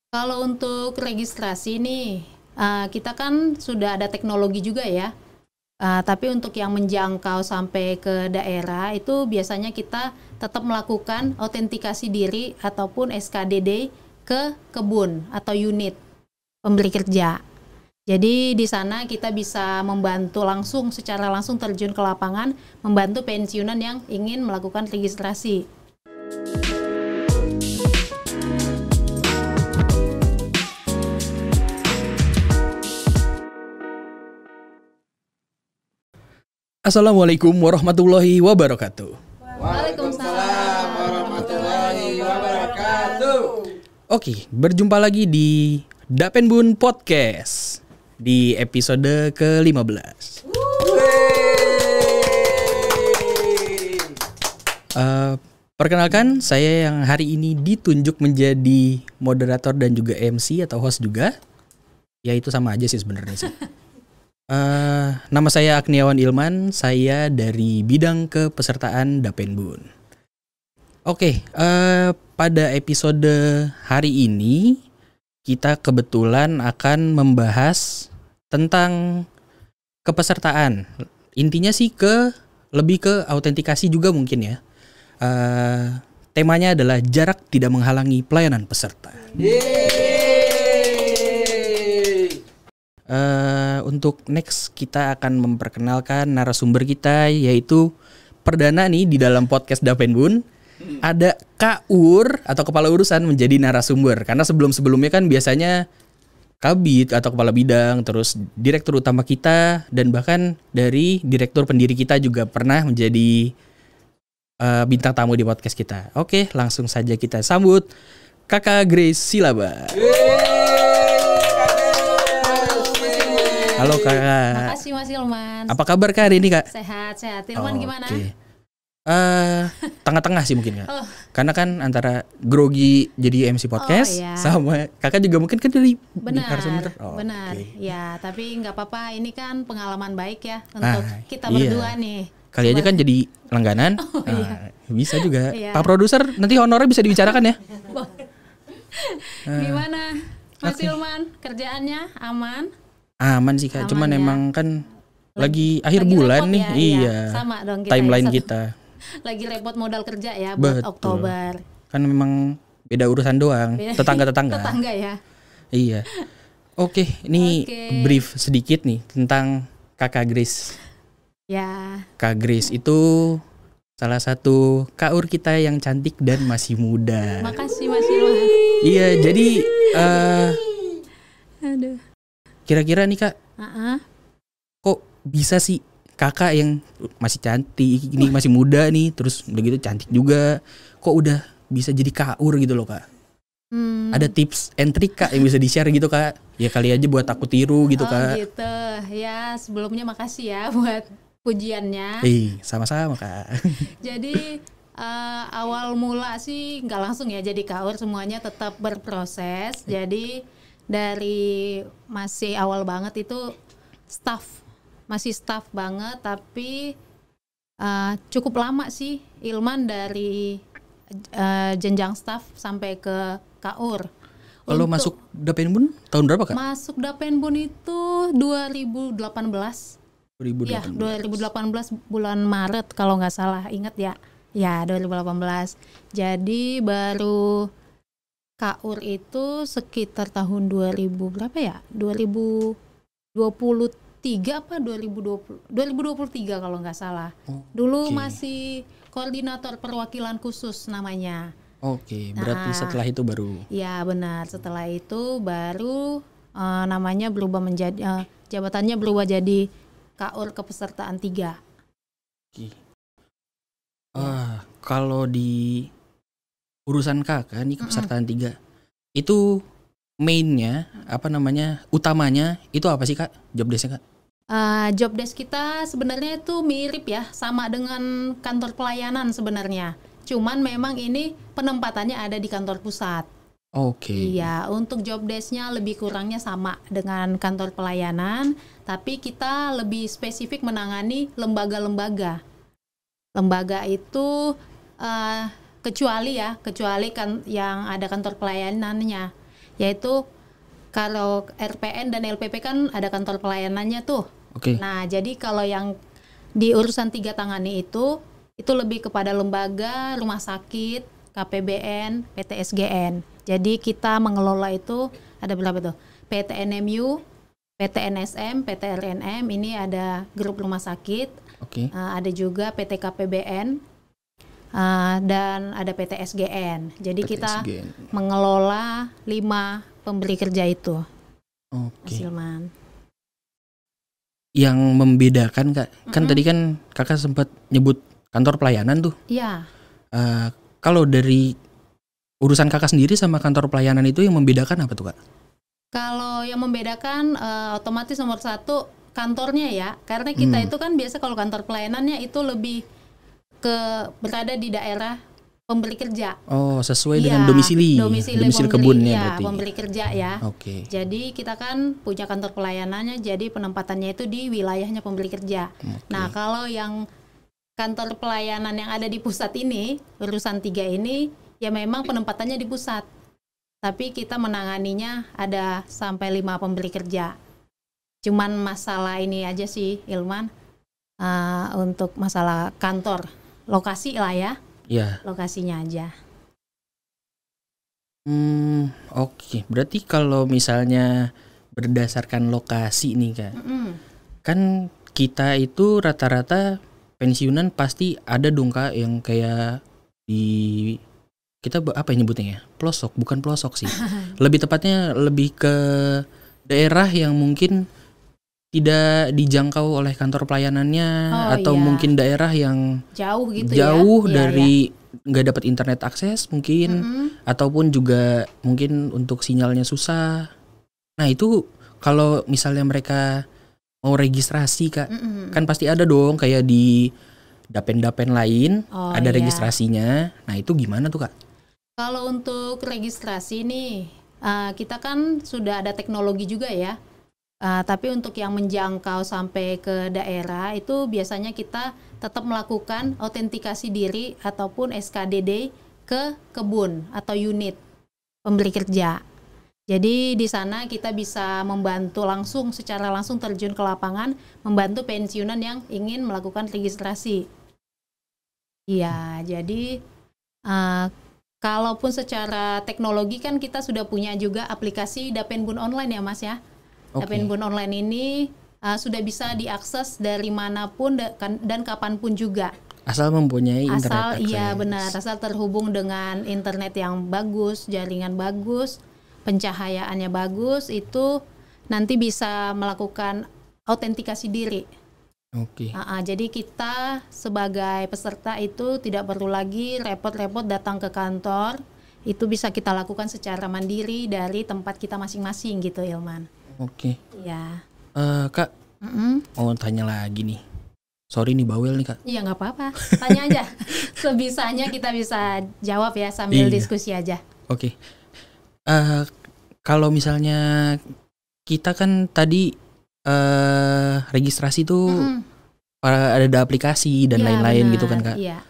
Kalau untuk registrasi nih, kita kan sudah ada teknologi juga ya. Tapi untuk yang menjangkau sampai ke daerah itu biasanya kita tetap melakukan autentikasi diri ataupun SKDD ke kebun atau unit pemberi kerja. Jadi di sana kita bisa membantu secara langsung terjun ke lapangan, membantu pensiunan yang ingin melakukan registrasi. Assalamualaikum warahmatullahi wabarakatuh. Waalaikumsalam warahmatullahi wabarakatuh. Oke, berjumpa lagi di Dapenbun Podcast di episode ke-15. Perkenalkan, saya yang hari ini ditunjuk menjadi moderator dan juga MC atau host juga. Ya itu sama aja sih sebenarnya sih. Nama saya Agniawan Ilman, saya dari bidang kepesertaan Dapenbun. Oke, pada episode hari ini kita kebetulan akan membahas tentang kepesertaan. Intinya sih lebih ke autentikasi juga mungkin ya. Temanya adalah jarak tidak menghalangi pelayanan peserta. Untuk next kita akan memperkenalkan narasumber kita, yaitu perdana nih di dalam podcast Dapenbun ada Kak Ur atau kepala urusan menjadi narasumber, karena sebelumnya kan biasanya Kabid atau kepala bidang, terus direktur utama kita, dan bahkan dari direktur pendiri kita juga pernah menjadi bintang tamu di podcast kita. Oke, langsung saja kita sambut Kakak Grace Silaba. Halo Kak. Makasih Mas Ilman. Apa kabar Kak hari ini Kak? Sehat. Ilman gimana? Tengah-tengah sih mungkin Kak. Karena kan antara grogi jadi MC podcast sama Kakak juga mungkin kan dari narasumber. Benar. Okay. Ya, tapi nggak apa-apa. Ini kan pengalaman baik ya untuk kita berdua nih. Kali aja kan jadi langganan. Bisa juga. Pak produser nanti honornya bisa dibicarakan ya. Gimana Mas Ilman? Kerjaannya aman? Aman sih Kak, cuman emang kan lagi akhir bulan nih, iya. Sama dong kita. Timeline kita. Lagi repot modal kerja ya buat Oktober. Kan memang beda urusan doang, tetangga-tetangga. Tetangga ya. Iya. Oke, ini brief sedikit nih tentang Kakak Grace. Ya. Kak Grace itu salah satu kaur kita yang cantik dan masih muda. Makasih Mas Ilman. Iya, jadi aduh. Kira-kira nih Kak, kok bisa sih kakak yang masih cantik, ini masih muda nih, terus udah gitu cantik juga, kok udah bisa jadi kaur gitu loh Kak? Ada tips and trick Kak yang bisa di-share gitu Kak? Ya kali aja buat aku tiru gitu Kak. Gitu, ya sebelumnya makasih ya buat pujiannya. Sama-sama Kak. Jadi awal mula sih nggak langsung ya jadi kaur, semuanya tetap berproses. Jadi dari masih awal banget itu masih staff banget, tapi cukup lama sih Ilman dari jenjang staff sampai ke kaur. Kalau masuk Dapenbun tahun berapa Kak? Masuk Dapenbun itu 2018. Ya, 2018 bulan Maret kalau nggak salah, ingat ya. Ya, 2018. Jadi baru kaur itu sekitar tahun 2000 berapa ya? 2023 apa 2023 kalau nggak salah. Dulu masih koordinator perwakilan khusus namanya. Berarti setelah itu baru. Ya benar, setelah itu baru namanya berubah menjadi jabatannya berubah jadi kaur kepesertaan 3. Kalau di urusan kakak nih kepesertaan 3 itu mainnya utamanya itu apa sih Kak, job desk-nya Kak? Job desk kita sebenarnya itu mirip ya, sama dengan kantor pelayanan sebenarnya, cuman memang ini penempatannya ada di kantor pusat. Iya, untuk job desk-nya lebih kurangnya sama dengan kantor pelayanan, tapi kita lebih spesifik menangani lembaga-lembaga. Lembaga itu kecuali kan yang ada kantor pelayanannya. yaitu kalau RPN dan LPP kan ada kantor pelayanannya tuh. Oke. Nah, jadi kalau yang di urusan 3 tangani itu lebih kepada lembaga, rumah sakit, KPBN, PTSGN. Jadi kita mengelola itu ada berapa tuh? PTNMU, PTNSM, PTRNM, ini ada grup rumah sakit. Oke. Ada juga PT KPBN dan ada PTSGN. Jadi kita PTSGN. mengelola 5 pemberi kerja itu. Oke. Silman. Yang membedakan Kak, kan tadi kan Kakak sempat nyebut kantor pelayanan tuh. Iya. Kalau dari urusan Kakak sendiri sama kantor pelayanan itu yang membedakan apa tuh Kak? Kalau yang membedakan otomatis nomor 1 kantornya ya, karena kita itu kan biasa kalau kantor pelayanannya itu lebih berada di daerah pemberi kerja. Oh, sesuai dengan domisili kebunnya berarti. Pemberi kerja ya. Oke. Jadi kita kan punya kantor pelayanannya, jadi penempatannya itu di wilayahnya pemberi kerja. Nah, kalau yang kantor pelayanan yang ada di pusat ini, urusan 3 ini, ya memang penempatannya di pusat. Tapi kita menanganinya ada sampai 5 pemberi kerja. Cuman masalah ini aja sih, Ilman, untuk masalah kantor, lokasi lah ya. Iya. Lokasinya aja. Oke. Berarti kalau misalnya berdasarkan lokasi nih Kak, kan kita itu rata-rata pensiunan pasti ada dong Kak yang kayak di kita apa yang nyebutnya ya? Pelosok, bukan pelosok sih. Lebih tepatnya lebih ke daerah yang mungkin tidak dijangkau oleh kantor pelayanannya, atau mungkin daerah yang jauh gitu jauh ya. dari nggak dapat internet akses mungkin, ataupun juga mungkin untuk sinyalnya susah. Nah itu kalau misalnya mereka mau registrasi Kak, kan pasti ada dong kayak di dapen-dapen lain ada registrasinya. Nah itu gimana tuh Kak? Kalau untuk registrasi nih, kita kan sudah ada teknologi juga ya. Tapi untuk yang menjangkau sampai ke daerah itu biasanya kita tetap melakukan autentikasi diri ataupun SKDD ke kebun atau unit pemberi kerja. Jadi di sana kita bisa membantu secara langsung terjun ke lapangan, membantu pensiunan yang ingin melakukan registrasi. Iya, jadi kalaupun secara teknologi kan kita sudah punya juga aplikasi Dapenbun Online ya Mas ya. Dapenbun Online ini sudah bisa diakses dari manapun dan kapanpun juga. Asal mempunyai internet akses. Iya benar, asal terhubung dengan internet yang bagus, jaringan bagus, pencahayaannya bagus, itu nanti bisa melakukan autentikasi diri. Oke. Jadi kita sebagai peserta itu tidak perlu lagi repot-repot datang ke kantor, itu bisa kita lakukan secara mandiri dari tempat kita masing-masing gitu Ilman. Oke. Iya. Kak, mau tanya lagi nih. Sorry nih bawel nih Kak. Iya nggak apa-apa, tanya aja. Sebisanya kita bisa jawab ya sambil diskusi aja. Oke. Kalau misalnya kita kan tadi registrasi tuh ada aplikasi dan lain-lain gitu kan Kak. Iya.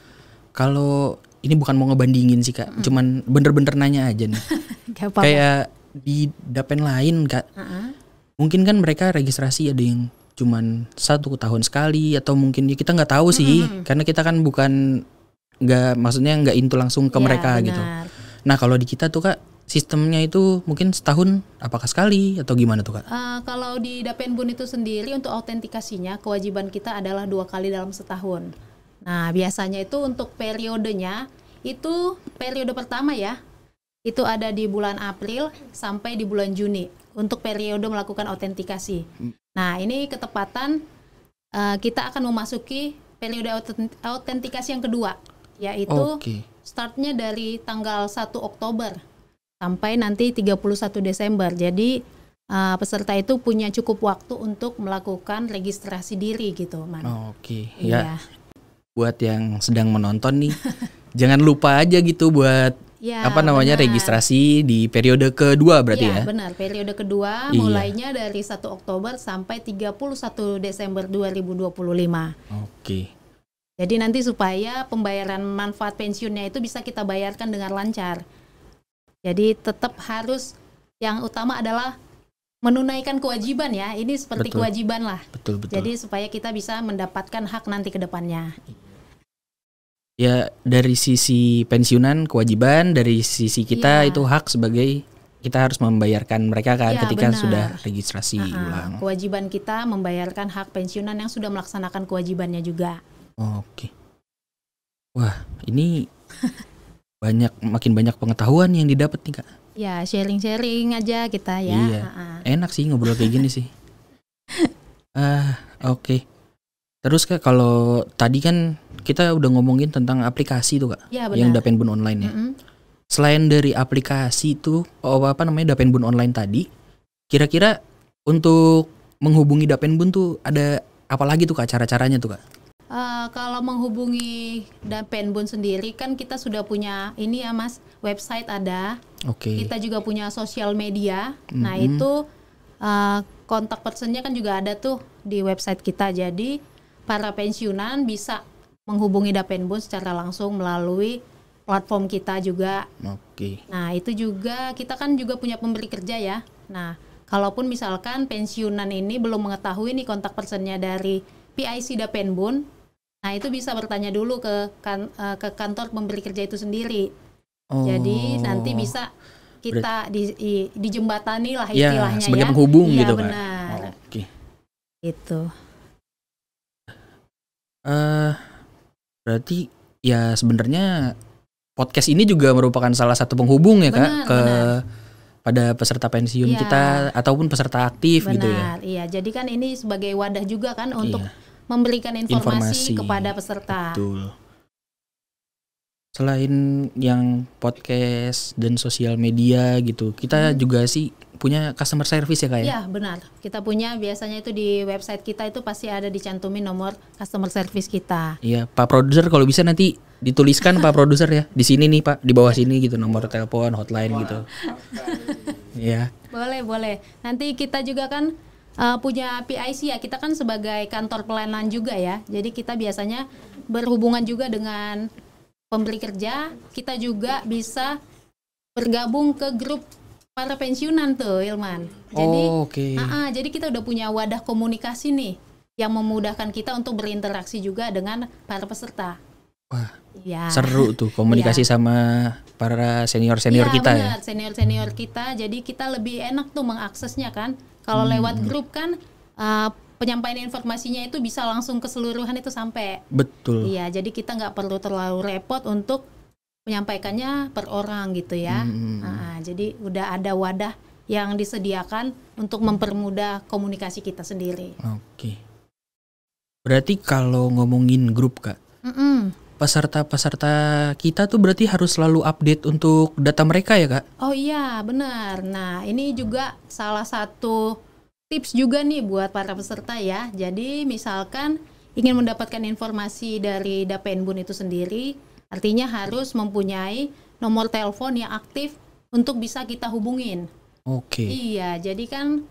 Kalau ini bukan mau ngebandingin sih Kak, cuman bener-bener nanya aja nih. Gak apa-apa. Kayak di dapen lain Kak, mungkin kan mereka registrasi ada yang cuman 1 tahun sekali, atau mungkin kita nggak tahu sih, karena kita kan maksudnya nggak into langsung ke mereka benar. gitu. Nah kalau di kita tuh Kak, sistemnya itu mungkin setahun apakah sekali atau gimana tuh Kak? Kalau di Dapenbun itu sendiri untuk autentikasinya kewajiban kita adalah 2 kali dalam setahun. Nah biasanya itu untuk periodenya itu periode pertama ya, itu ada di bulan April sampai di bulan Juni untuk periode melakukan autentikasi. Nah ini ketepatan kita akan memasuki periode autentikasi yang kedua, yaitu startnya dari tanggal 1 Oktober sampai nanti 31 Desember. Jadi peserta itu punya cukup waktu untuk melakukan registrasi diri gitu, Man. Ya. Buat yang sedang menonton nih, jangan lupa aja gitu buat registrasi di periode kedua berarti ya? Iya benar, periode kedua mulainya dari 1 Oktober sampai 31 Desember 2025. Jadi nanti supaya pembayaran manfaat pensiunnya itu bisa kita bayarkan dengan lancar. Jadi tetap harus yang utama adalah menunaikan kewajiban ya. Ini seperti Betul. kewajiban lah. Betul. Jadi supaya kita bisa mendapatkan hak nanti ke depannya. Ya dari sisi pensiunan kewajiban, dari sisi kita Iya. itu hak sebagai kita harus membayarkan mereka kan Iya, ketika benar. sudah registrasi ulang. Kewajiban kita membayarkan hak pensiunan yang sudah melaksanakan kewajibannya juga. Oke. Wah, ini makin banyak pengetahuan yang didapat nih Kak. Ya, sharing-sharing aja kita ya. Iya. Enak sih ngobrol kayak gini sih. Oke. Terus Kak, kalau tadi kan kita udah ngomongin tentang aplikasi tuh Kak, Ya, yang benar. Dapenbun online ya. Mm-mm. Selain dari aplikasi itu, Dapenbun online tadi, kira-kira untuk menghubungi Dapenbun tuh ada apa lagi tuh Kak, cara-caranya tuh Kak? Kalau menghubungi Dapenbun sendiri kan kita sudah punya ini ya Mas, website ada. Oke. Kita juga punya sosial media. Nah itu kontak personnya kan juga ada tuh di website kita. Jadi para pensiunan bisa menghubungi Dapenbun secara langsung melalui platform kita juga. Oke. Nah itu juga kita kan juga punya pemberi kerja ya. Nah kalaupun misalkan pensiunan ini belum mengetahui nih kontak personnya dari PIC Dapenbun, nah itu bisa bertanya dulu ke kantor pemberi kerja itu sendiri. Jadi nanti bisa kita dijembatani lah Ya, istilahnya sebagai ya. penghubung Iya, gitu Kak. benar. Oke. Itu. Berarti ya sebenarnya podcast ini juga merupakan salah satu penghubung ya Kak Benar, ke benar. pada peserta pensiun Iya. kita ataupun peserta aktif gitu ya. Benar, iya. Jadi kan ini sebagai wadah juga kan untuk Iya. memberikan informasi Informasi. kepada peserta. Betul. Selain yang podcast dan sosial media gitu, kita juga sih punya customer service ya Kak ya? Iya, benar. Kita punya biasanya itu di website kita itu pasti ada dicantumin nomor customer service kita. Iya, Pak Produser kalau bisa nanti dituliskan Pak Produser ya. Di sini nih Pak, di bawah sini gitu nomor telepon, hotline gitu. Iya. Boleh. Nanti kita juga kan punya PIC ya. Kita kan sebagai kantor pelayanan juga ya. Jadi kita biasanya berhubungan juga dengan pemberi kerja. Kita juga bisa bergabung ke grup para pensiunan tuh, Ilman. Jadi, Oke. jadi kita udah punya wadah komunikasi nih yang memudahkan kita untuk berinteraksi juga dengan para peserta. Wah, Ya. seru tuh komunikasi sama para senior-senior Iya, kita benar, senior-senior kita. Jadi kita lebih enak tuh mengaksesnya kan. Kalau lewat grup kan penyampaian informasinya itu bisa langsung keseluruhan itu sampai. Betul. Iya, jadi kita nggak perlu terlalu repot untuk menyampaikannya per orang gitu ya. Jadi udah ada wadah yang disediakan untuk mempermudah komunikasi kita sendiri. Oke. Berarti kalau ngomongin grup Kak, Mm-mm. peserta-peserta kita tuh berarti harus selalu update untuk data mereka ya Kak? Oh iya, benar. Nah, ini juga salah satu tips juga nih buat para peserta ya. Jadi misalkan ingin mendapatkan informasi dari Dapenbun itu sendiri, artinya harus mempunyai nomor telepon yang aktif untuk bisa kita hubungin. Oke. Iya, jadi kan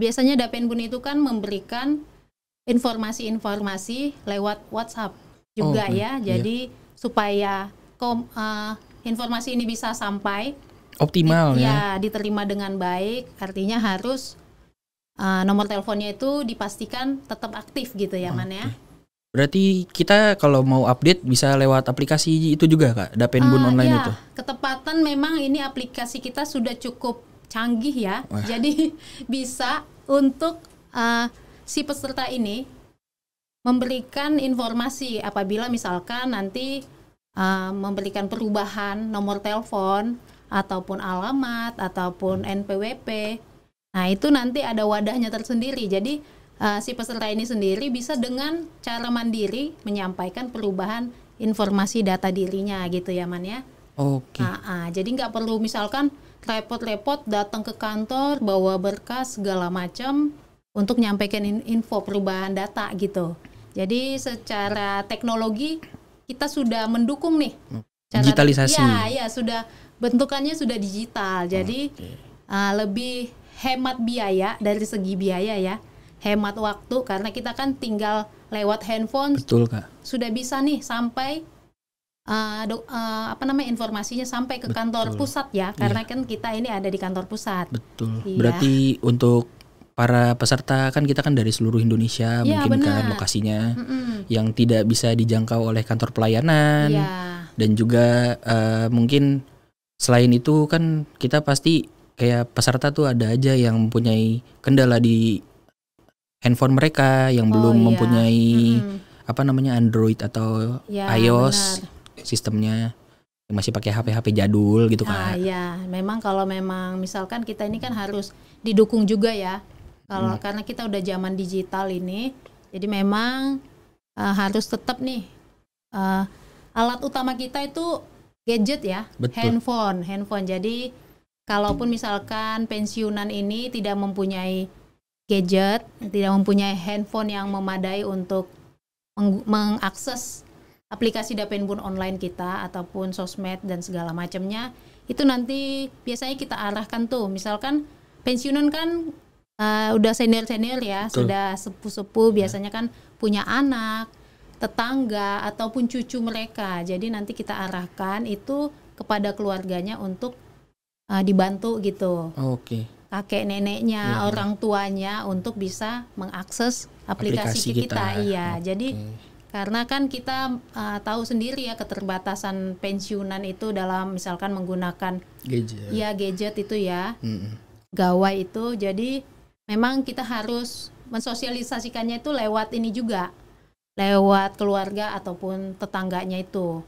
biasanya Dapenbun itu kan memberikan informasi-informasi lewat WhatsApp juga ya. Jadi supaya informasi ini bisa sampai Optimal ya. diterima dengan baik, artinya harus nomor teleponnya itu dipastikan tetap aktif gitu ya, Man ya. Berarti kita kalau mau update bisa lewat aplikasi itu juga Kak, Dapenbun online ya, itu. Ketepatan memang ini aplikasi kita sudah cukup canggih ya. Wah. Jadi bisa untuk si peserta ini memberikan informasi apabila misalkan nanti memberikan perubahan nomor telepon ataupun alamat ataupun NPWP. Nah, itu nanti ada wadahnya tersendiri. Jadi si peserta ini sendiri bisa dengan cara mandiri menyampaikan perubahan informasi data dirinya gitu ya, Man ya. Oke. Jadi nggak perlu misalkan repot-repot datang ke kantor bawa berkas segala macam untuk nyampaikan info perubahan data gitu. Jadi secara teknologi kita sudah mendukung nih. Digitalisasi. Ya sudah bentukannya sudah digital. Jadi lebih hemat biaya dari segi biaya ya. Hemat waktu karena kita kan tinggal lewat handphone. Betul Kak. Sudah bisa nih sampai informasinya sampai ke kantor pusat ya, karena kan kita ini ada di kantor pusat. Betul. Iya. Berarti untuk para peserta kan kita kan dari seluruh Indonesia, Iya, mungkin kan benar. lokasinya yang tidak bisa dijangkau oleh kantor pelayanan. Iya. Dan juga mungkin selain itu kan kita pasti kayak peserta tuh ada aja yang mempunyai kendala di handphone mereka yang belum iya. mempunyai Android atau Ya, iOS benar. sistemnya, yang masih pakai HP jadul gitu Ah, kan. ya, memang kalau memang misalkan kita ini kan harus didukung juga ya. Kalau karena kita udah zaman digital ini, jadi memang harus tetap nih alat utama kita itu gadget ya, Betul. handphone. Jadi kalaupun misalkan pensiunan ini tidak mempunyai gadget, tidak mempunyai handphone yang memadai untuk mengakses aplikasi Dapenbun online kita ataupun sosmed dan segala macamnya, itu nanti biasanya kita arahkan tuh, misalkan pensiunan kan udah senior ya, Betul. sudah sepuh biasanya kan punya anak, tetangga ataupun cucu mereka. Jadi nanti kita arahkan itu kepada keluarganya untuk dibantu gitu. Oke. Kakek neneknya, orang tuanya untuk bisa mengakses aplikasi kita. Iya, jadi karena kan kita tahu sendiri ya keterbatasan pensiunan itu dalam misalkan menggunakan gadget itu ya, gawai itu. Jadi memang kita harus mensosialisasikannya itu lewat ini juga, lewat keluarga ataupun tetangganya itu.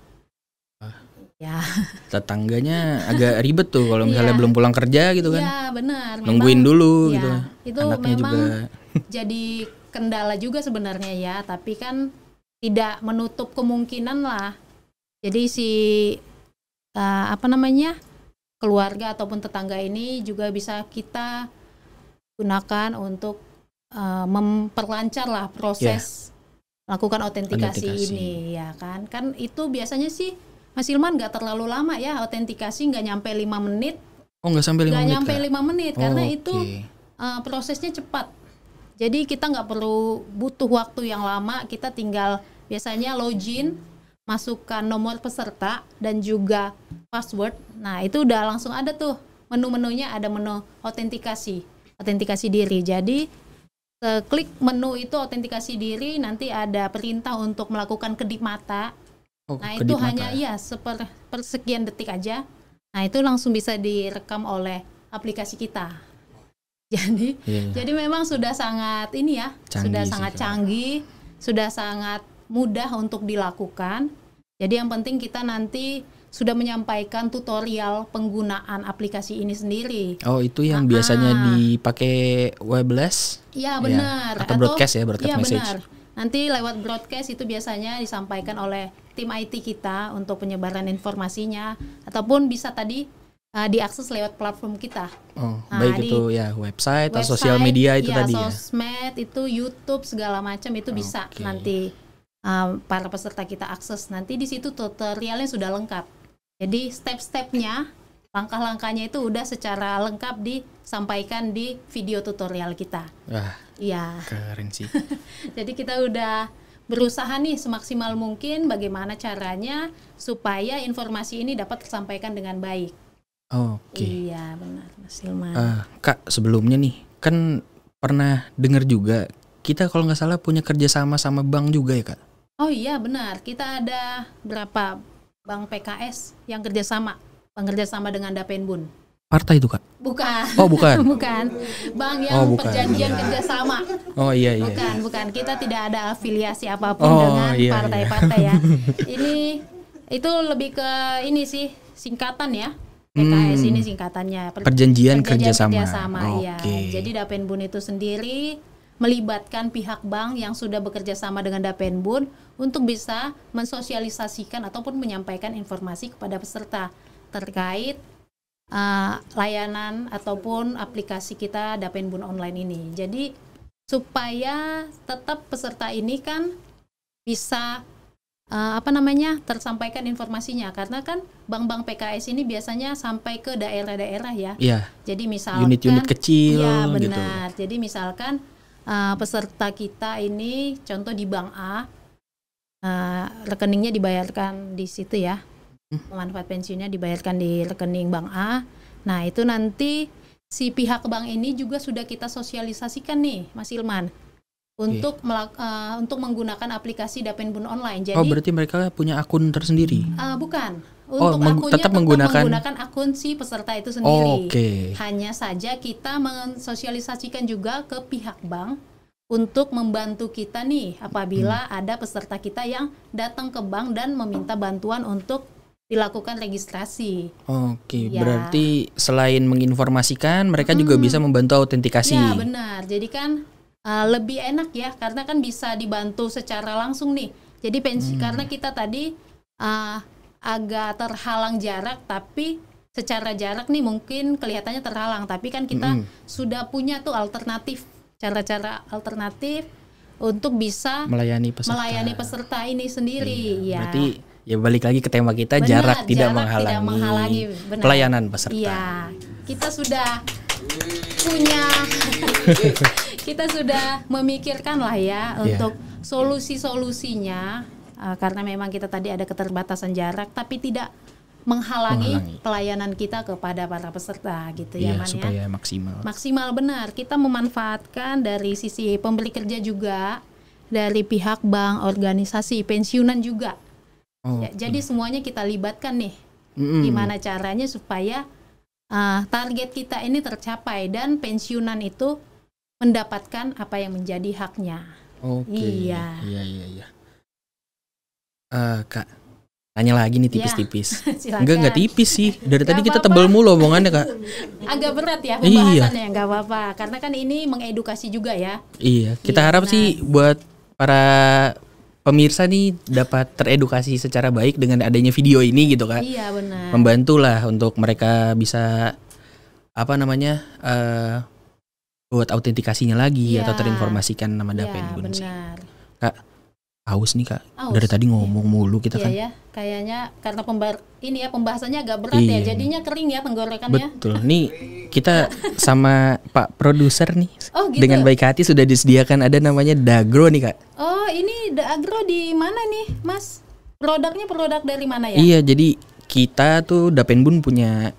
Ya. Tetangganya agak ribet tuh kalau misalnya belum pulang kerja gitu kan. Iya, benar. Nungguin dulu ya, gitu. Itu Anaknya memang juga jadi kendala juga sebenarnya ya, tapi kan tidak menutup kemungkinan lah. Jadi si keluarga ataupun tetangga ini juga bisa kita gunakan untuk memperlancar lah proses lakukan autentikasi ini ya kan. Kan itu biasanya sih Mas Ilman nggak terlalu lama ya, autentikasi nggak nyampe 5 menit. Oh, nggak sampai 5 menit. Nggak nyampe 5 menit karena okay. itu prosesnya cepat. Jadi kita nggak perlu butuh waktu yang lama, kita tinggal biasanya login, masukkan nomor peserta dan juga password. Nah itu udah langsung ada tuh menu-menunya, ada menu autentikasi diri. Jadi klik menu itu autentikasi diri, nanti ada perintah untuk melakukan kedip mata. Nah itu hanya sepersekian detik aja. Nah itu langsung bisa direkam oleh aplikasi kita. Jadi memang sudah sangat canggih, sudah sangat mudah untuk dilakukan. Jadi yang penting kita nanti sudah menyampaikan tutorial penggunaan aplikasi ini sendiri. Oh, itu yang biasanya dipakai webless? Iya benar. Atau broadcast message. Benar. Nanti lewat broadcast itu biasanya disampaikan oleh tim IT kita untuk penyebaran informasinya, ataupun bisa tadi diakses lewat platform kita. Oh, baik itu ya website atau sosial media itu tadi ya. Sosmed itu YouTube segala macam itu bisa nanti para peserta kita akses. Nanti di situ tutorialnya sudah lengkap. Jadi step-stepnya, langkah-langkahnya itu udah secara lengkap disampaikan di video tutorial kita. Wah, iya. Keren sih. Jadi kita udah berusaha nih semaksimal mungkin bagaimana caranya supaya informasi ini dapat tersampaikan dengan baik. Oke. Iya benar Mas Ilman. Kak, sebelumnya nih kan pernah dengar juga kita kalau nggak salah punya kerjasama sama bank juga ya Kak? Oh iya benar, kita ada berapa bank PKS yang bekerjasama dengan Dapenbun. Partai itu Kak? Bukan. Oh bukan. Bukan. Bank yang perjanjian kerjasama. Oh iya. Bukan. Kita tidak ada afiliasi apapun dengan partai-partai ya. Itu lebih ke ini sih singkatan ya. PKS ini singkatannya. Perjanjian kerjasama. Iya. Jadi Dapenbun itu sendiri melibatkan pihak bank yang sudah bekerja sama dengan Dapenbun untuk bisa mensosialisasikan ataupun menyampaikan informasi kepada peserta terkait layanan ataupun aplikasi kita Dapenbun online ini. Jadi supaya tetap peserta ini kan bisa tersampaikan informasinya, karena kan bank-bank PKS ini biasanya sampai ke daerah-daerah ya. Iya. Jadi misalkan unit-unit kecil benar. gitu. Jadi misalkan peserta kita ini contoh di Bank A rekeningnya dibayarkan di situ ya. Manfaat pensiunnya dibayarkan di rekening Bank A. Nah, itu nanti si pihak bank ini juga sudah kita sosialisasikan nih, Mas Ilman, untuk untuk menggunakan aplikasi Dapenbun online. Jadi, berarti mereka punya akun tersendiri? Bukan. Untuk akunnya tetap menggunakan akun si peserta itu sendiri. Hanya saja kita mensosialisasikan juga ke pihak bank untuk membantu kita nih apabila ada peserta kita yang datang ke bank dan meminta bantuan untuk dilakukan registrasi. Berarti selain menginformasikan, mereka juga bisa membantu autentikasi. Ya, benar. Jadi kan lebih enak ya, karena kan bisa dibantu secara langsung nih. Jadi karena kita tadi agak terhalang jarak, tapi secara jarak nih mungkin kelihatannya terhalang, tapi kan kita sudah punya tuh alternatif, cara-cara alternatif untuk bisa melayani peserta ini sendiri. Berarti ya balik lagi ke tema kita, jarak tidak menghalangi pelayanan peserta. Iya, kita sudah punya kita sudah memikirkan lah ya untuk solusi-solusinya, karena memang kita tadi ada keterbatasan jarak, tapi tidak menghalangi pelayanan kita kepada para peserta gitu ya, Man, supaya ya. Maksimal Benar. Kita memanfaatkan dari sisi pemberi kerja juga, dari pihak bank, organisasi, pensiunan juga. Jadi semuanya kita libatkan nih. Gimana caranya supaya target kita ini tercapai dan pensiunan itu mendapatkan apa yang menjadi haknya. Iya. Kak, tanya lagi nih tipis-tipis. Enggak tipis sih. Dari tadi kita tebel mulu omongannya, Kak. Agak berat ya pembahasannya, enggak apa-apa. Karena kan ini mengedukasi juga ya. Iya, kita harap sih buat para pemirsa nih dapat teredukasi secara baik dengan adanya video ini gitu, Kak. Iya, benar. Membantulah untuk mereka bisa buat autentikasinya lagi atau terinformasikan nama Dapenbun sih. Kak, haus nih, Kak. Dari tadi ngomong mulu kita kan. Iya, kayaknya karena pembahasannya agak berat ya, jadinya kering ya tenggorokannya. Betul. Nih kita sama Pak produser nih. Gitu? Dengan baik hati sudah disediakan ada namanya Dagro nih, Kak. Oh, ini Dagro di mana nih, Mas? Produknya produk dari mana ya? Iya, jadi kita tuh Dapenbun punya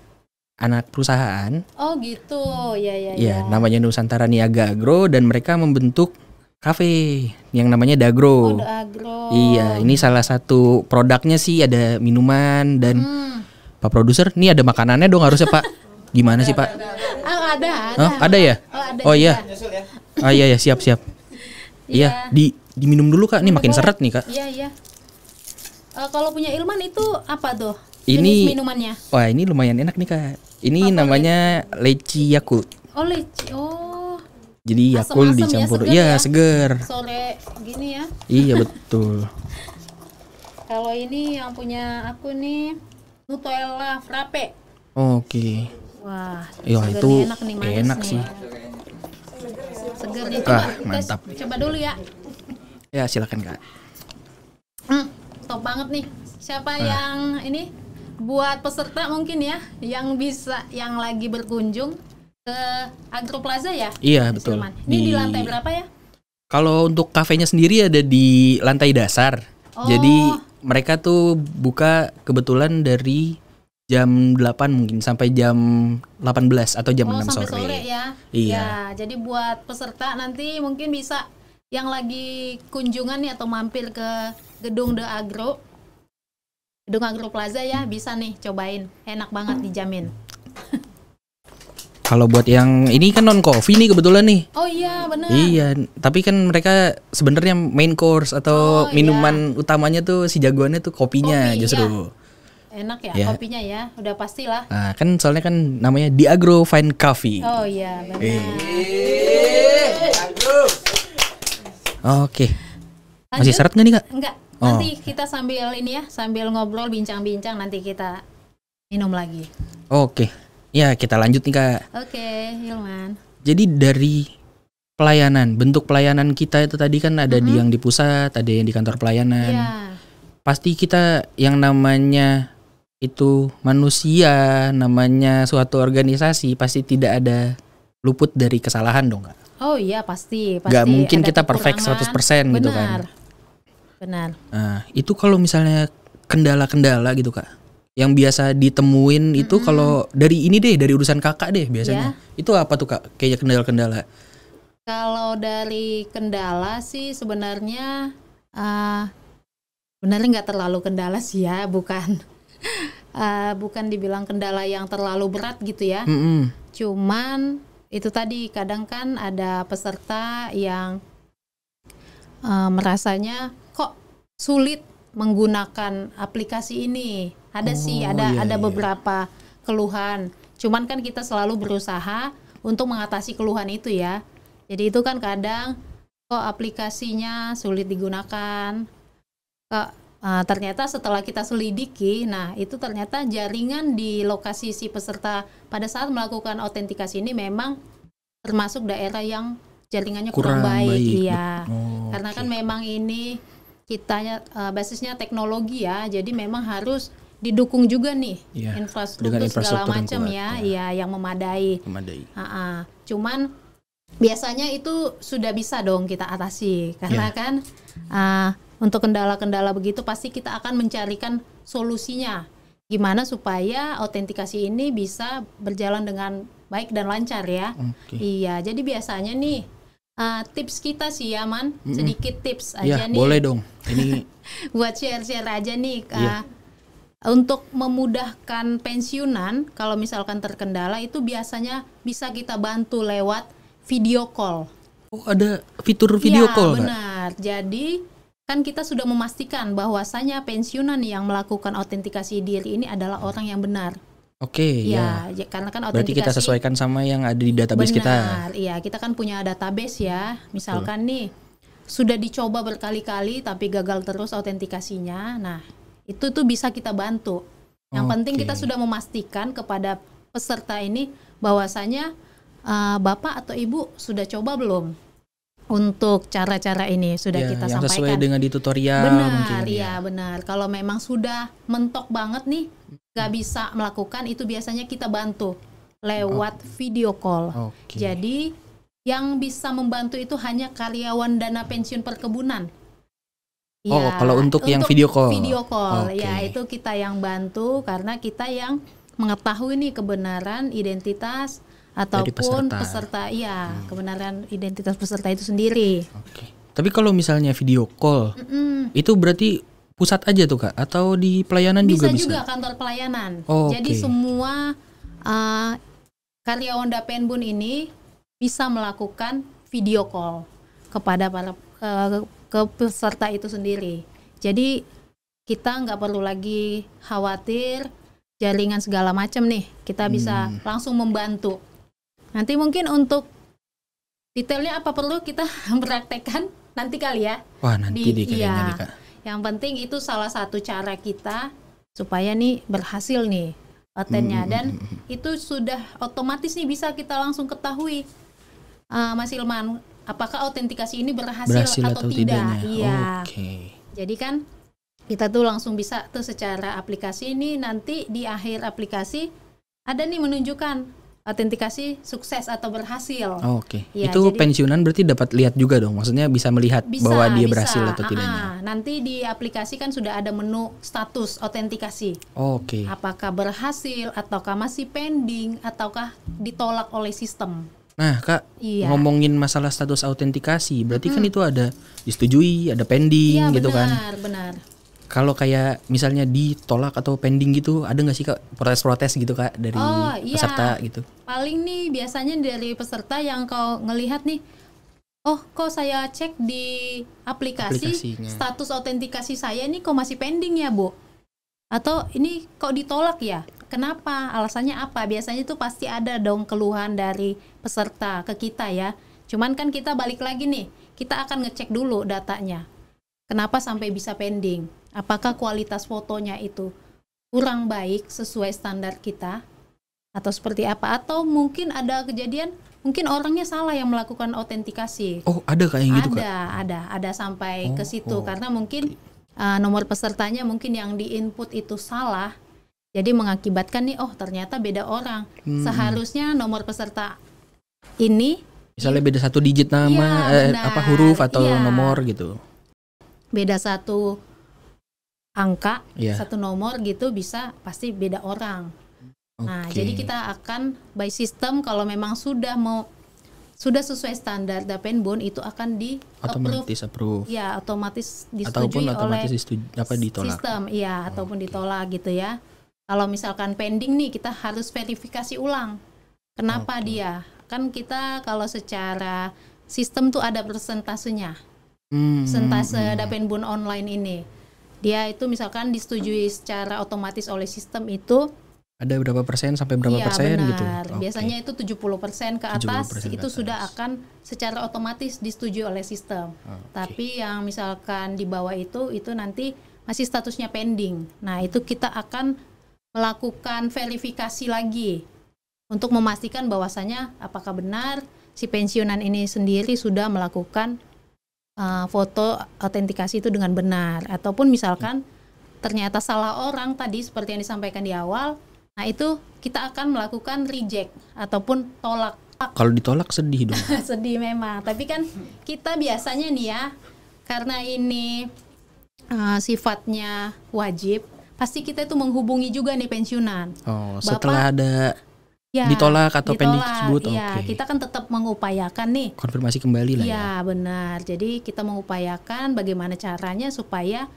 anak perusahaan. Oh, gitu. Ya, namanya Nusantara Niaga Agro dan mereka membentuk kafe yang namanya Dagro. Dagro. Iya, ini salah satu produknya sih ada minuman dan Pak produser, nih ada makanannya dong harusnya, Pak. Gimana sih, Pak? Ada. Ada ya? Oh iya. Iya, siap. Iya, diminum dulu, Kak. Nih makin seret nih, Kak. Iya. Kalau punya Ilman itu apa tuh? Ini jenis minumannya. Wah, ini lumayan enak nih, Kak. Ini namanya leci Yakult. Oh, leci. Oh. Jadi Yakult dicampur. Iya, seger. Sore gini ya. Iya, betul. Kalau ini yang punya aku nih Nutella Frappe. Oke. Wah, itu enak nih. sih. Seger nih. Mantap. Coba dulu ya. Ya, silakan, Kak. Top banget nih. Siapa yang ini buat peserta mungkin ya yang lagi berkunjung ke Agro Plaza ya? Iya, betul. Ini di lantai berapa ya? Kalau untuk kafenya sendiri ada di lantai dasar. Jadi mereka tuh buka kebetulan dari jam 8 mungkin sampai jam 18 atau jam 6 sampai sore. Sore ya. Iya. Ya, jadi buat peserta nanti mungkin bisa yang lagi kunjungan nih atau mampir ke Gedung Agro Plaza ya, bisa nih cobain. Enak banget, dijamin. Kalau buat yang ini kan non coffee nih kebetulan nih. Oh iya, benar. Iya, tapi kan mereka sebenarnya main course atau minuman utamanya tuh si jagoannya tuh kopinya justru. Iya. Enak ya kopinya ya, udah pastilah. Nah, kan soalnya kan namanya Di Agro Fine Coffee. Oh iya, benar. Oke. Masih seret nggak nih, Kak? Enggak. Nanti kita sambil ngobrol, bincang-bincang, nanti kita minum lagi. Oke. Ya, kita lanjut nih, Kak. Oke, Hilman. Jadi dari pelayanan, bentuk pelayanan kita itu tadi kan ada di yang di pusat, ada yang di kantor pelayanan. Yeah. Pasti kita yang namanya itu manusia, namanya suatu organisasi, pasti tidak ada luput dari kesalahan dong, Kak. Oh iya, pasti. Gak mungkin kita perfect 100% gitu kan. benar. Nah, itu kalau misalnya kendala-kendala gitu Kak, yang biasa ditemuin itu kalau dari ini deh, dari urusan kakak deh biasanya. Itu apa tuh Kak, kayaknya kendala-kendala? Kalau dari kendala sih sebenarnya sebenarnya nggak terlalu kendala sih ya, bukan bukan dibilang kendala yang terlalu berat gitu ya. Cuman itu tadi kadang kan ada peserta yang merasanya kok sulit menggunakan aplikasi ini. Ada ada beberapa keluhan. Cuman kan kita selalu berusaha untuk mengatasi keluhan itu ya. Jadi itu kan kadang kok aplikasinya sulit digunakan. Ternyata setelah kita selidiki, nah itu ternyata jaringan di lokasi si peserta pada saat melakukan autentikasi ini memang termasuk daerah yang jaringannya kurang baik. Iya. Karena kan memang ini kitanya basisnya teknologi ya, jadi memang harus didukung juga nih infrastruktur segala macam ya, yang memadai. Cuman biasanya itu sudah bisa dong kita atasi karena kan untuk kendala-kendala begitu pasti kita akan mencarikan solusinya gimana supaya autentikasi ini bisa berjalan dengan baik dan lancar ya. Iya, jadi biasanya nih tips kita sih ya Man, sedikit tips aja nih. Boleh dong. Ini buat share-share aja nih untuk memudahkan pensiunan kalau misalkan terkendala itu biasanya bisa kita bantu lewat video call. Oh, ada fitur video call, Kak? Benar. Jadi kan kita sudah memastikan bahwasanya pensiunan yang melakukan autentikasi diri ini adalah orang yang benar. Oke, karena kan autentikasi. Berarti kita sesuaikan sama yang ada di database kita. Benar, iya, kita kan punya database ya. Misalkan nih sudah dicoba berkali-kali tapi gagal terus autentikasinya. Nah, itu tuh bisa kita bantu. Yang penting kita sudah memastikan kepada peserta ini bahwasanya Bapak atau Ibu sudah coba belum untuk cara-cara ini sudah kita yang sampaikan. Sesuai dengan di tutorial. Benar, benar. Kalau memang sudah mentok banget nih, gak bisa melakukan itu biasanya kita bantu lewat video call. Jadi yang bisa membantu itu hanya karyawan dana pensiun perkebunan. Kalau untuk yang video call. Video call, itu kita yang bantu karena kita yang mengetahui nih kebenaran identitas ataupun peserta, kebenaran identitas peserta itu sendiri. Tapi kalau misalnya video call, itu berarti pusat aja tuh Kak? Atau di pelayanan juga bisa? Bisa juga kantor pelayanan. Jadi semua karyawan Dapenbun ini bisa melakukan video call kepada para ke peserta itu sendiri. Jadi kita nggak perlu lagi khawatir jaringan segala macam nih. Kita bisa langsung membantu. Nanti mungkin untuk detailnya apa perlu kita praktekkan nanti kali ya. Wah, nanti deh kayaknya nih Kak. Yang penting itu salah satu cara kita supaya nih berhasil nih patennya dan itu sudah otomatis nih bisa kita langsung ketahui Mas Ilman apakah autentikasi ini berhasil atau tidak. Jadi kan kita tuh langsung bisa tuh secara aplikasi ini nanti di akhir aplikasi ada nih menunjukkan autentikasi sukses atau berhasil. Itu jadi, pensiunan berarti dapat lihat juga dong. Maksudnya bisa melihat bahwa dia berhasil atau tidaknya. Nanti di aplikasi kan sudah ada menu status autentikasi. Apakah berhasil ataukah masih pending ataukah ditolak oleh sistem. Nah Kak, ngomongin masalah status autentikasi, berarti kan itu ada disetujui, ada pending gitu kan? Benar. Kalau kayak misalnya ditolak atau pending gitu, ada nggak sih Kak protes-protes gitu Kak dari peserta gitu? Paling nih biasanya dari peserta yang kau ngelihat nih, kok saya cek di aplikasi status autentikasi saya ini kok masih pending ya Bu? Atau ini kok ditolak ya? Kenapa? Alasannya apa? Biasanya tuh pasti ada dong keluhan dari peserta ke kita ya. Cuman kan kita balik lagi nih, kita akan ngecek dulu datanya. Kenapa sampai bisa pending? Apakah kualitas fotonya itu kurang baik sesuai standar kita? Atau seperti apa? Atau mungkin ada kejadian, mungkin orangnya salah yang melakukan autentikasi. Ada kayak gitu Kak? Ada sampai ke situ. Karena mungkin nomor pesertanya mungkin yang di-input itu salah. Jadi mengakibatkan nih, ternyata beda orang. Seharusnya nomor peserta ini misalnya beda 1 digit nama, huruf atau nomor gitu. beda satu angka, Iya. satu nomor gitu bisa pasti beda orang. Nah, Oke. jadi kita akan by system kalau memang sudah sesuai standar Dapenbon itu akan di approve. Otomatis approve. Ya, otomatis Ataupun disetujui oleh otomatis ditolak. sistem. Iya, ataupun ditolak gitu ya. Kalau misalkan pending nih, kita harus verifikasi ulang. Kenapa dia? Kan kita kalau secara sistem tuh ada persentasenya. Persentase Dapenbon online ini. Dia itu misalkan disetujui secara otomatis oleh sistem itu. Ada berapa persen sampai berapa Iya, persen benar. gitu. Oke. Biasanya itu 70% ke atas 70% ke itu atas. sudah akan secara otomatis disetujui oleh sistem. Oke. Tapi yang misalkan di bawah itu nanti masih statusnya pending. Nah, itu kita akan melakukan verifikasi lagi untuk memastikan bahwasanya apakah benar si pensiunan ini sendiri sudah melakukan foto autentikasi itu dengan benar, ataupun misalkan ternyata salah orang tadi seperti yang disampaikan di awal. Nah, itu kita akan melakukan reject ataupun tolak. Kalau ditolak sedih dong. Sedih memang, tapi kan kita biasanya nih ya, karena ini sifatnya wajib, pasti kita itu menghubungi juga nih pensiunan. Oh, Bapak, setelah ada ya, ditolak atau pending tersebut, ya, oke. kita kan tetap mengupayakan nih. Konfirmasi kembali lah ya. Ya, benar. Jadi kita mengupayakan bagaimana caranya supaya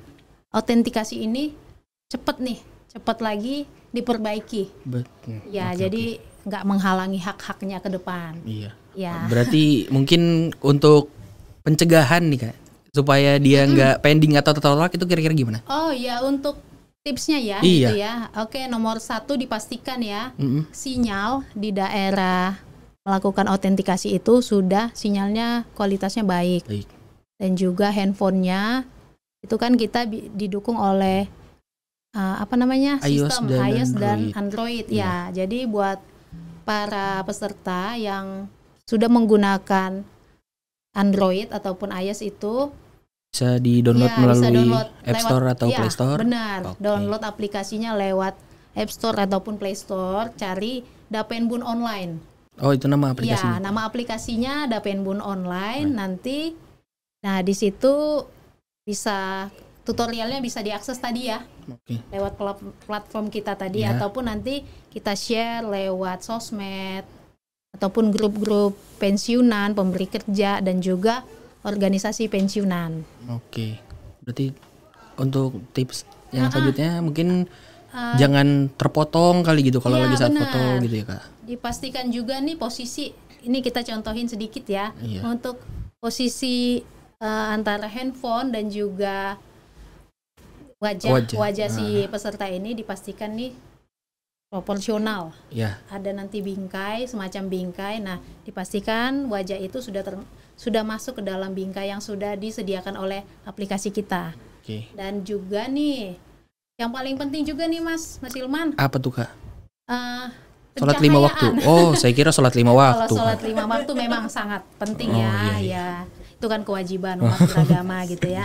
autentikasi ini cepat lagi diperbaiki. Ya, Oke, jadi nggak menghalangi hak-haknya ke depan. Iya. Ya. Berarti mungkin untuk pencegahan nih Kak, supaya dia nggak pending atau tertolak itu kira-kira gimana? Oh ya, untuk tipsnya ya, Iya. gitu ya. Oke, nomor 1 dipastikan ya, Mm-mm. sinyal di daerah melakukan autentikasi itu sudah sinyalnya kualitasnya baik. Baik. Dan juga handphonenya itu kan kita didukung oleh iOS sistem dan iOS dan Android. Android ya. Jadi buat para peserta yang sudah menggunakan Android ataupun iOS itu Bisa di-download ya, bisa melalui download App Store atau ya, Play Store? Benar, Oke. download aplikasinya lewat App Store ataupun Play Store, cari Dapenbon Online. Oh, itu nama Ya, aplikasinya. nama aplikasinya Dapenbon Online. Nanti, nah di situ bisa tutorialnya bisa diakses tadi ya, Oke. lewat platform kita tadi, Ya. ataupun nanti kita share lewat sosmed ataupun grup-grup pensiunan, pemberi kerja dan juga organisasi pensiunan. Oke. Berarti untuk tips yang selanjutnya mungkin jangan terpotong kali gitu kalau Iya, lagi saat benar. foto gitu ya Kak. Dipastikan juga nih posisi, ini kita contohin sedikit ya, Iya. untuk posisi antara handphone dan juga wajah si peserta ini dipastikan nih proporsional. Ya. Ada nanti bingkai, semacam bingkai. Nah, dipastikan wajah itu sudah masuk ke dalam bingkai yang sudah disediakan oleh aplikasi kita. Oke. Dan juga nih, yang paling penting juga nih Mas Ilman, Apa tuh Kak? Sholat 5 pencahayaan. waktu. Oh, saya kira sholat 5 waktu. Kalau sholat 5 waktu memang sangat penting Oh, ya, iya. ya. Itu kan kewajiban umat beragama gitu ya.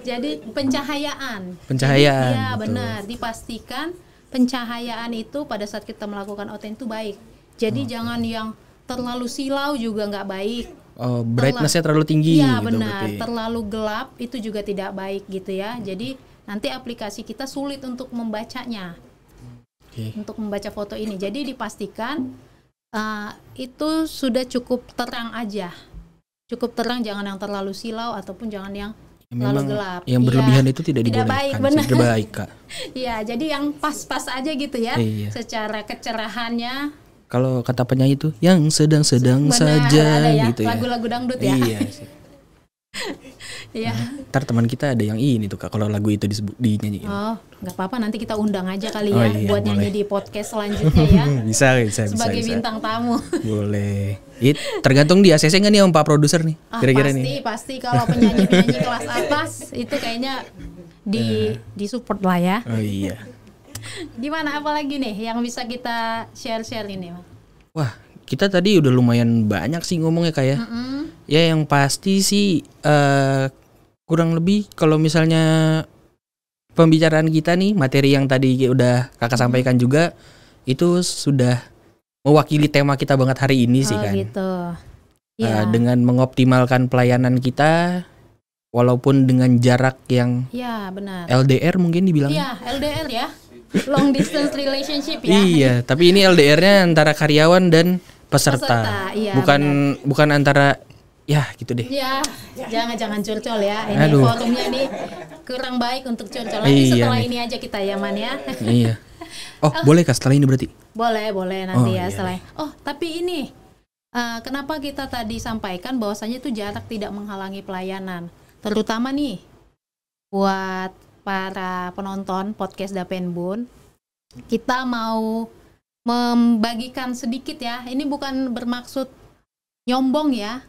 Jadi pencahayaan. Pencahayaan, Iya, betul. benar. Dipastikan pencahayaan itu pada saat kita melakukan auten itu baik. Jadi jangan yang terlalu silau juga nggak baik. Oh, brightness-nya terlalu tinggi Iya, gitu benar. berarti. Terlalu gelap itu juga tidak baik gitu ya. Jadi nanti aplikasi kita sulit untuk membacanya. Oke. Untuk membaca foto ini. Jadi dipastikan itu sudah cukup terang aja. Cukup terang, jangan yang terlalu silau ataupun jangan yang terlalu Memang gelap. yang Iya. berlebihan itu tidak Tidak dibolehkan. baik, benar. Tidak baik Kak. Iya, jadi yang pas-pas aja gitu ya. Iya. Secara kecerahannya. Kalau kata penyanyi itu yang sedang-sedang Benar, saja ada ya, gitu ya. lagu-lagu dangdut ya. Iya sih. Iya. Ntar teman kita ada yang ini tuh Kak, kalau lagu itu dinyanyiin. Oh, nggak apa-apa, nanti kita undang aja kali Oh, ya iya, buat nyanyi boleh. di podcast selanjutnya ya. bisa. Sebagai bintang tamu. Boleh. Tergantung di ACC nggak nih sama Pak Produser nih? Kira-kira nih. Pasti kalau penyanyi-penyanyi kelas atas itu kayaknya di support lah ya. Oh iya. Gimana apalagi nih yang bisa kita share-share ini, Mas? Wah, kita tadi udah lumayan banyak sih ngomongnya Kak ya. Ya yang pasti sih kurang lebih kalau misalnya pembicaraan kita nih, materi yang tadi udah Kakak sampaikan juga itu sudah mewakili tema kita banget hari ini sih Oh kan. gitu. Iya. Dengan mengoptimalkan pelayanan kita, walaupun dengan jarak yang Ya, benar. LDR mungkin dibilang. Iya, LDR ya. Long distance relationship ya. Iya, tapi ini LDR-nya antara karyawan dan peserta. Iya, bukan antara ya gitu deh. Ya, jangan curcol ya. Ini Aduh. forumnya nih kurang baik untuk curcol. Nanti Iya setelah nih. ini aja kita ya, Man ya. Iya. Oh, boleh Kak setelah ini berarti? Boleh nanti Oh, ya iya. setelah. Oh, tapi ini kenapa kita tadi sampaikan bahwasanya itu jarak tidak menghalangi pelayanan, terutama nih buat para penonton podcast Dapenbun. Kita mau membagikan sedikit ya. Ini bukan bermaksud nyombong ya,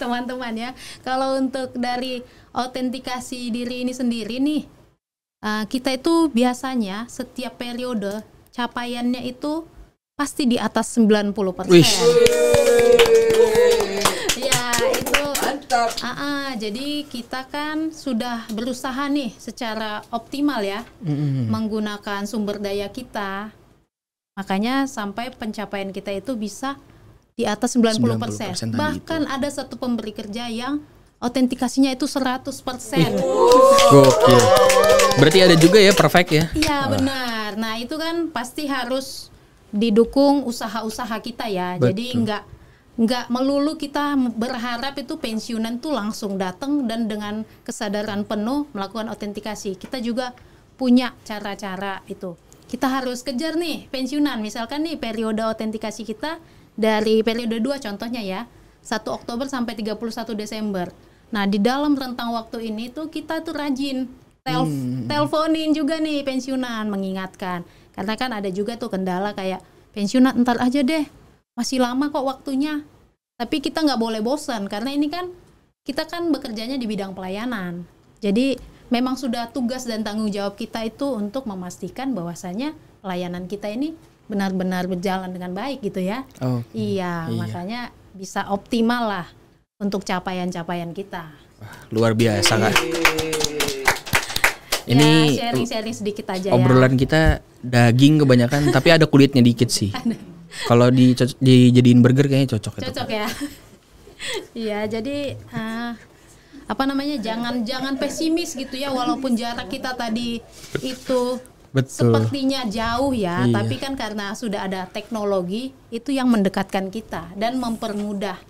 teman-teman ya. Kalau untuk dari autentikasi diri ini sendiri nih, kita itu biasanya setiap periode capaiannya itu pasti di atas 90%. Wih. Ya, itu mantap. Jadi kita kan sudah berusaha nih secara optimal ya, menggunakan sumber daya kita. Makanya sampai pencapaian kita itu bisa di atas 90%. 90% tadi Bahkan ada satu pemberi kerja yang autentikasinya itu 100%. Gokil. Berarti ada juga ya perfect ya? Iya, benar. Nah, itu kan pasti harus didukung usaha-usaha kita ya. Betul. Jadi nggak melulu kita berharap itu pensiunan tuh langsung datang dan dengan kesadaran penuh melakukan autentikasi. Kita juga punya cara-cara itu. Kita harus kejar nih pensiunan. Misalkan nih periode autentikasi kita dari periode 2 contohnya ya, 1 Oktober sampai 31 Desember. Nah, di dalam rentang waktu ini tuh kita tuh rajin teleponin juga nih pensiunan, mengingatkan. Karena kan ada juga tuh kendala kayak pensiunan entar aja deh, masih lama kok waktunya. Tapi kita nggak boleh bosan karena ini kan kita kan bekerjanya di bidang pelayanan. Jadi memang sudah tugas dan tanggung jawab kita itu untuk memastikan bahwasanya pelayanan kita ini benar-benar berjalan dengan baik gitu ya. Oh, Iya, makanya bisa optimal lah untuk capaian-capaian kita. luar biasa Kak. Ya, Ini sharing-sharing sedikit aja obrolan kita daging kebanyakan, tapi ada kulitnya dikit sih. Kalau dijadiin burger kayaknya cocok. Cocok ya. Iya, jadi jangan pesimis gitu ya, walaupun jarak kita tadi itu Betul. sepertinya jauh ya, Iya. tapi kan karena sudah ada teknologi itu yang mendekatkan kita dan mempermudah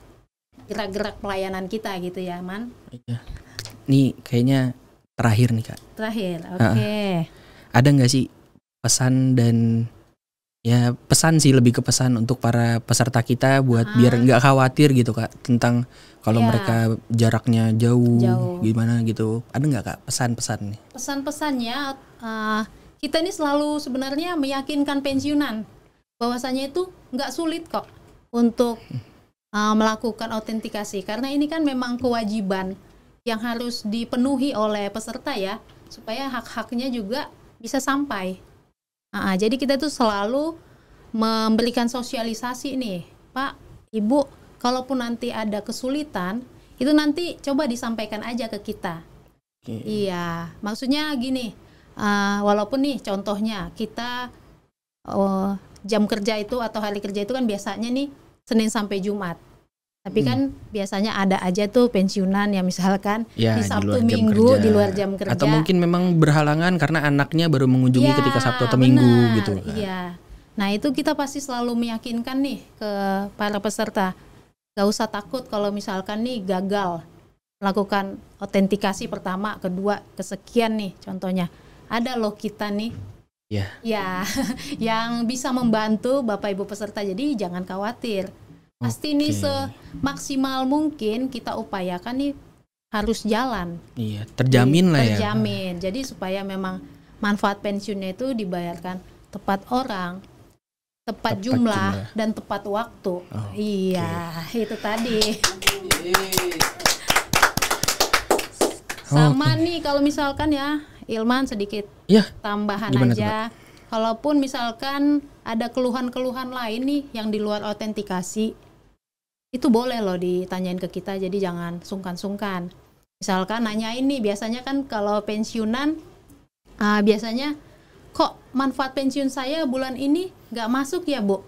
gerak-gerak pelayanan kita gitu ya, Man. Iya. Nih kayaknya terakhir nih Kak. Terakhir, oke. Ada nggak sih pesan dan ya pesan sih lebih ke pesan untuk para peserta kita buat biar nggak khawatir gitu Kak tentang kalau Iya. mereka jaraknya jauh Jauh. gitu. Ada nggak Kak pesan-pesan nih? Pesan-pesannya kita ini selalu sebenarnya meyakinkan pensiunan bahwasanya itu nggak sulit kok untuk melakukan autentikasi, karena ini kan memang kewajiban yang harus dipenuhi oleh peserta ya, supaya hak-haknya juga bisa sampai. Jadi kita tuh selalu memberikan sosialisasi nih, Pak, Ibu, kalaupun nanti ada kesulitan, itu nanti coba disampaikan aja ke kita. Iya, maksudnya gini, walaupun nih contohnya kita jam kerja itu atau hari kerja itu kan biasanya nih Senin sampai Jumat. Tapi kan biasanya ada aja tuh pensiunan yang misalkan Ya, di di luar Sabtu jam Minggu kerja. di luar jam kerja. Atau mungkin memang berhalangan karena anaknya baru mengunjungi Ya, ketika Sabtu atau Minggu benar, gitu. Iya. Nah, itu kita pasti selalu meyakinkan nih ke para peserta. Gak usah takut kalau misalkan nih gagal melakukan autentikasi pertama, kedua, kesekian nih contohnya. Ada loh kita nih. Ya. Ya, yang bisa membantu Bapak Ibu peserta. Jadi jangan khawatir. Pasti nih semaksimal mungkin kita upayakan nih harus jalan. Iya, terjamin lah ya. Terjamin. Jadi supaya memang manfaat pensiunnya itu dibayarkan tepat orang, tepat jumlah, dan tepat waktu. Iya, itu tadi. Sama nih kalau misalkan ya, Ilman sedikit tambahan Gimana aja. Kalaupun misalkan ada keluhan-keluhan lain nih yang di luar autentikasi, itu boleh loh ditanyain ke kita, jadi jangan sungkan-sungkan. Misalkan nanya ini, biasanya kan kalau pensiunan biasanya kok manfaat pensiun saya bulan ini nggak masuk ya Bu?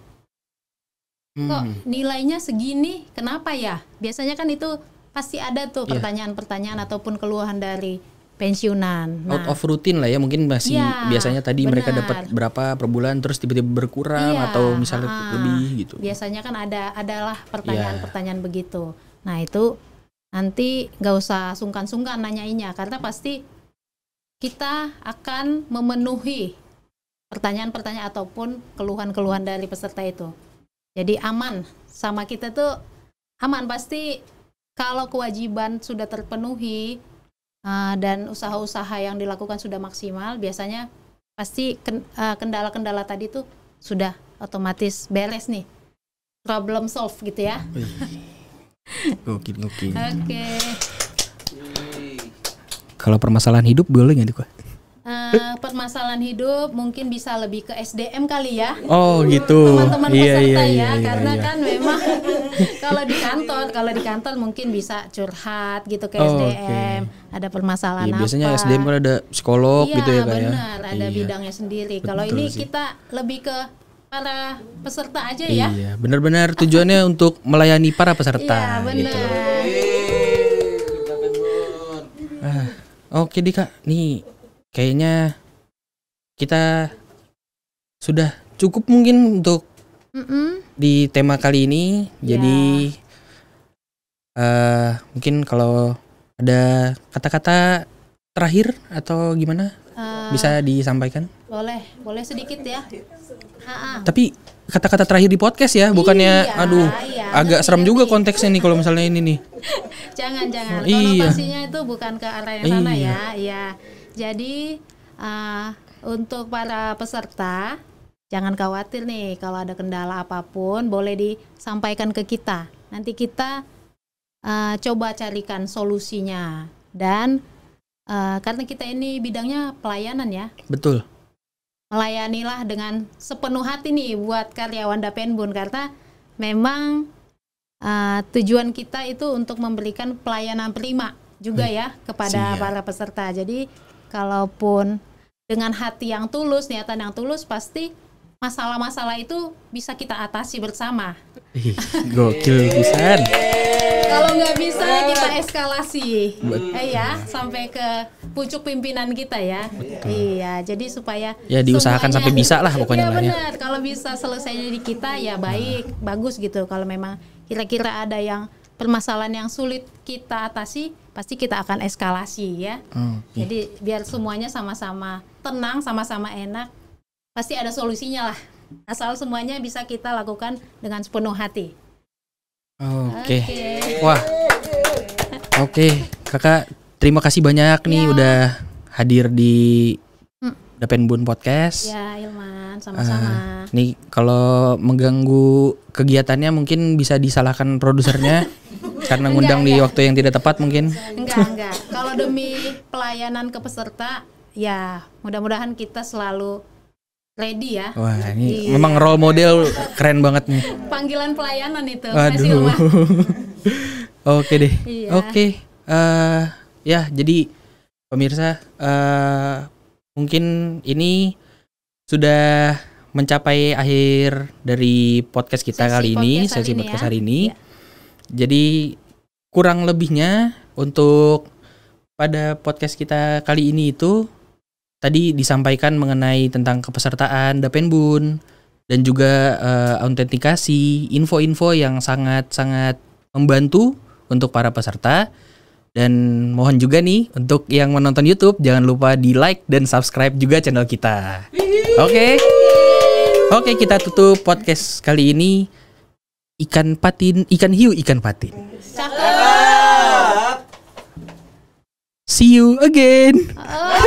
Kok nilainya segini, kenapa ya? Biasanya kan itu pasti ada tuh Iya. pertanyaan-pertanyaan ataupun keluhan dari pensiunan. Out of routine lah ya, mungkin masih Iya, biasanya tadi mereka benar. dapat berapa per bulan terus tiba-tiba berkurang Iya, atau misalnya lebih gitu. Biasanya kan adalah pertanyaan-pertanyaan begitu. Nah itu nanti nggak usah sungkan-sungkan nanyainnya karena pasti kita akan memenuhi pertanyaan-pertanyaan ataupun keluhan-keluhan dari peserta itu. Jadi aman sama kita tuh aman pasti kalau kewajiban sudah terpenuhi dan usaha-usaha yang dilakukan sudah maksimal, biasanya pasti kendala-kendala tadi tuh sudah otomatis beres nih, problem solve gitu ya. Gokil. Oke. Kalau permasalahan hidup boleh nggak tuh? Permasalahan hidup mungkin bisa lebih ke SDM kali ya. Oh gitu. Teman-teman peserta Iya, karena iya. kan memang kalau di kantor mungkin bisa curhat gitu ke Oh, SDM. Ada permasalahan Iya, biasanya apa? SDM kan ada psikolog Iya, gitu ya Kak ya. benar, ada Iya. bidangnya sendiri. Kalau Betul ini sih. kita lebih ke para peserta aja ya. Iya, benar-benar tujuannya untuk melayani para peserta. Iya, benar. Gitu. Oke deh Kak, nih kayaknya kita sudah cukup mungkin untuk Mm-mm. di tema kali ini. Jadi mungkin kalau ada kata-kata terakhir atau gimana bisa disampaikan. Boleh sedikit ya. Tapi kata-kata terakhir di podcast ya, bukannya Iya, aduh iya, agak ngerti, serem juga ngerti. konteksnya nih kalau misalnya ini nih. Jangan. Iya. Konotasinya itu bukan ke arah yang sana Iya. ya. Iya. Jadi untuk para peserta jangan khawatir nih kalau ada kendala apapun boleh disampaikan ke kita. Nanti kita coba carikan solusinya dan karena kita ini bidangnya pelayanan ya. Betul. Melayanilah dengan sepenuh hati nih buat karyawan Dapenbun karena memang tujuan kita itu untuk memberikan pelayanan prima juga ya kepada Siap. para peserta. Jadi kalaupun dengan hati yang tulus, niatan yang tulus, pasti masalah-masalah itu bisa kita atasi bersama. Ih, gokil pisan. Kalau nggak bisa kita eskalasi, ya sampai ke pucuk pimpinan kita ya. Iya, jadi supaya Ya, diusahakan semuanya- sampai bisa lah pokoknya Iya lah ya. benar. Kalau bisa selesainya di kita ya baik, bagus gitu. Kalau memang kira-kira ada yang permasalahan yang sulit kita atasi, pasti kita akan eskalasi ya. Oke. Jadi biar semuanya sama-sama tenang, sama-sama enak, pasti ada solusinya lah. Asal semuanya bisa kita lakukan dengan sepenuh hati. Oke. Wah. Oke, Kakak terima kasih banyak nih Ya. udah hadir di Dapenbun Podcast. Ya, Ilman, sama-sama. Nih kalau mengganggu kegiatannya mungkin bisa disalahkan produsernya karena ngundang di waktu yang tidak tepat mungkin. Enggak. Kalau demi pelayanan ke peserta, ya mudah-mudahan kita selalu ready ya. Wah, ini Iya. memang role model keren banget nih. Panggilan pelayanan itu. Aduh. Masih Ilman. Oke deh. Iya. Oke. Ya, jadi pemirsa mungkin ini sudah mencapai akhir dari podcast kita Sesi kali ini, podcast hari sesi ini podcast ya. hari ini. Ya. Jadi kurang lebihnya untuk pada podcast kita kali ini itu tadi disampaikan mengenai tentang kepesertaan Dapenbun dan juga autentikasi, info-info yang sangat-sangat membantu untuk para peserta. Dan mohon juga nih untuk yang menonton YouTube jangan lupa di like dan subscribe juga channel kita. Oke. Oke, kita tutup podcast kali ini. Ikan hiu ikan patin. Cakep. See you again. Oh.